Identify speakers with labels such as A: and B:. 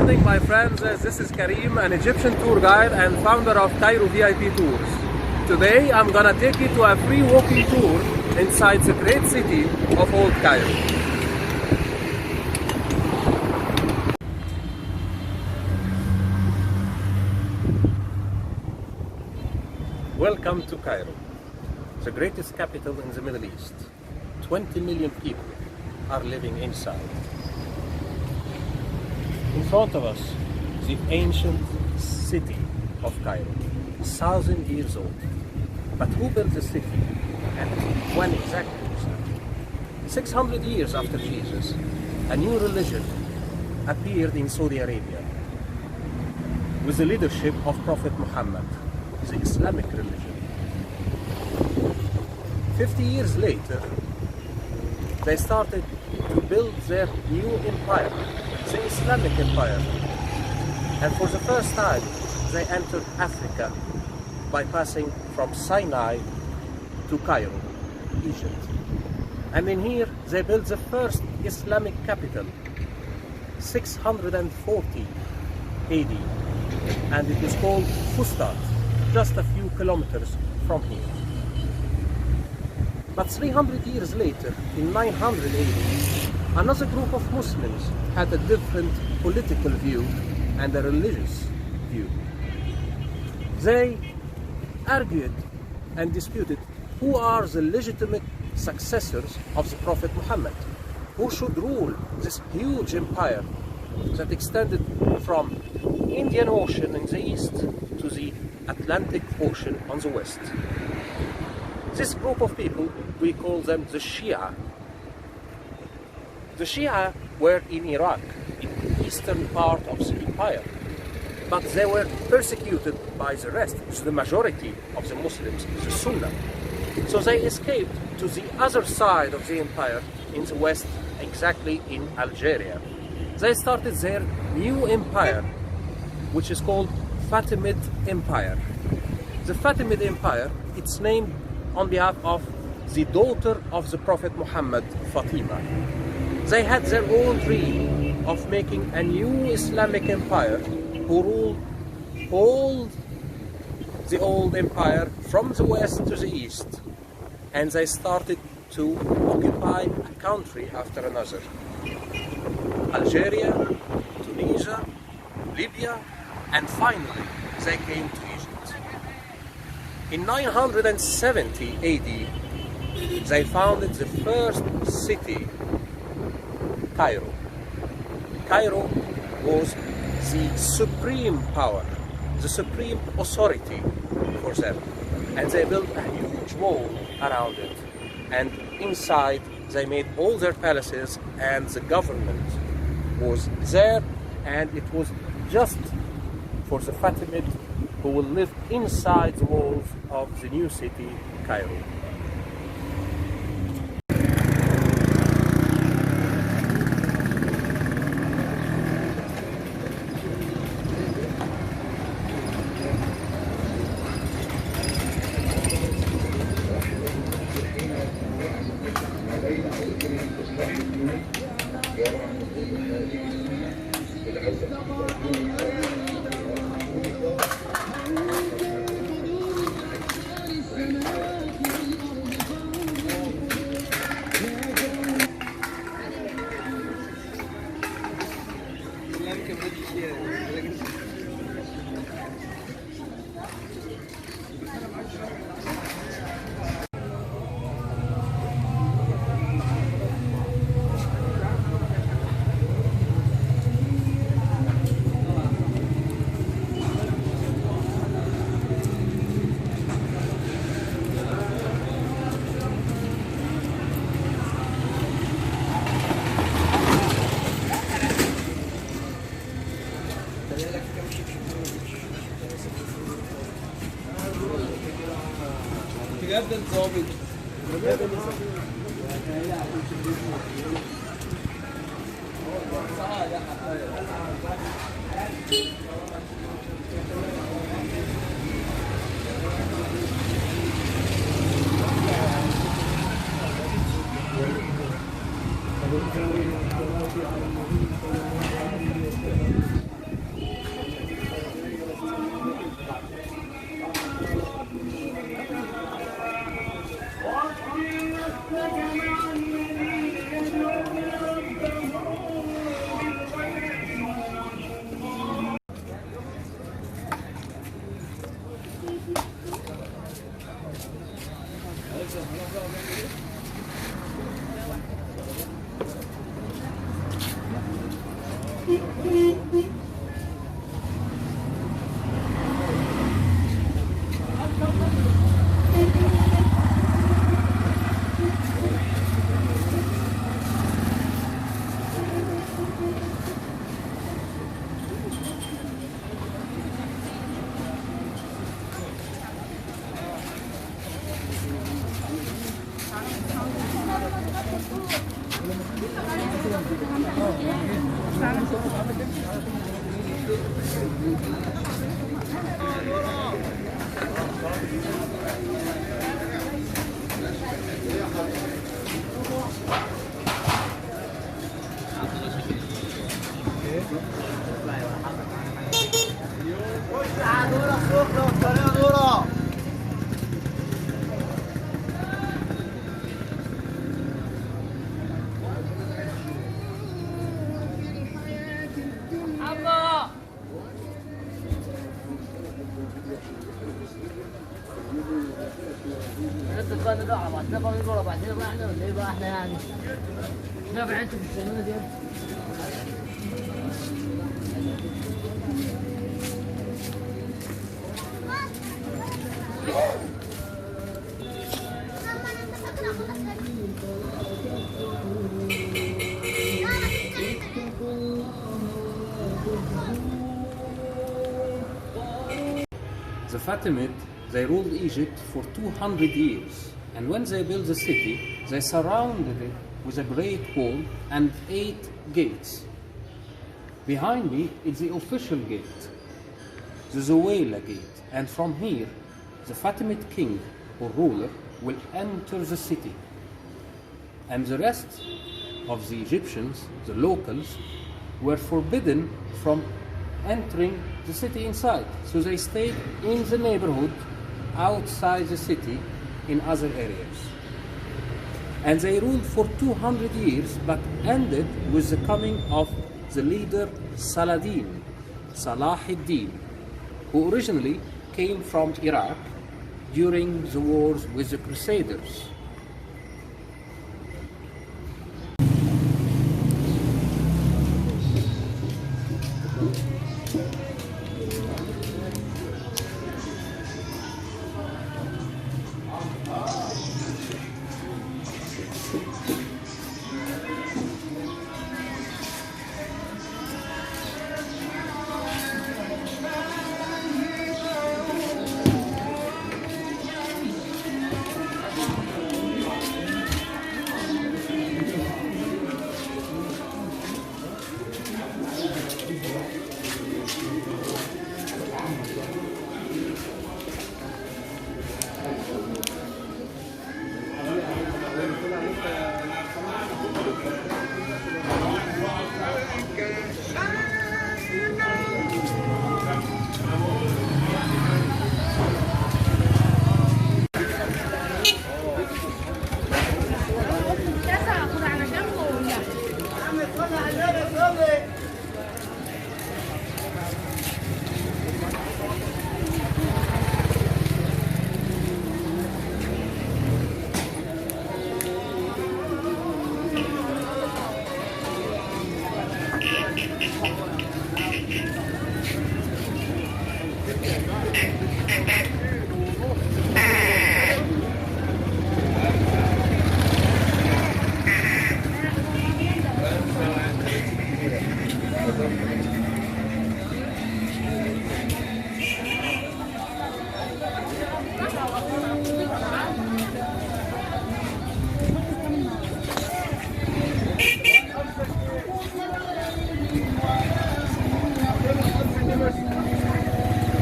A: morning, my friends. This is Karim, an Egyptian tour guide and founder of Cairo VIP Tours. Today, I'm gonna take you to a free walking tour inside the great city of Old Cairo. Welcome to Cairo, the greatest capital in the Middle East. 20 million people are living inside. In front of us, the ancient city of Cairo, 1,000 years old. But who built the city and when exactly? 600 years after Jesus, a new religion appeared in Saudi Arabia with the leadership of Prophet Muhammad, the Islamic religion. 50 years later, they started to build their new empire, the Islamic Empire. And for the first time, they entered Africa by passing from Sinai to Cairo, Egypt. And in here, they built the first Islamic capital, 640 AD. And it is called Fustat, just a few kilometers from here. But 300 years later, in 900 AD, another group of Muslims had a different political view and a religious view. They argued and disputed who are the legitimate successors of the Prophet Muhammad, who should rule this huge empire that extended from Indian Ocean in the east to the Atlantic Ocean on the west. This group of people, we call them the Shia. The Shia were in Iraq, in the eastern part of the empire, but they were persecuted by the rest, the majority of the Muslims, the Sunnah. So they escaped to the other side of the empire in the west, exactly in Algeria. They started their new empire, which is called Fatimid Empire. The Fatimid Empire, it's named on behalf of the daughter of the Prophet Muhammad, Fatima. They had their own dream of making a new Islamic empire who ruled all the old empire from the west to the east. And they started to occupy a country after another. Algeria, Tunisia, Libya, and finally they came to Egypt. In 970 AD, they founded the first city, Cairo. Cairo was the supreme power, the supreme authority for them. And they built a huge wall around it. And inside, they made all their palaces, and the government was there, and it was just for the Fatimid who will live inside the walls of the new city, Cairo.
B: بجد الظابط
A: The Fatimid, they ruled Egypt for 200 years, and when they built the city, they surrounded it with a great wall and 8 gates. Behind me is the official gate, the Zuwayla gate, and from here, the Fatimid king or ruler will enter the city. And the rest of the Egyptians, the locals, were forbidden from entering the city inside. So they stayed in the neighborhood, outside the city, in other areas. And they ruled for 200 years, but ended with the coming of the leader Saladin, Salah ad-Din, who originally came from Iraq during the wars with the Crusaders.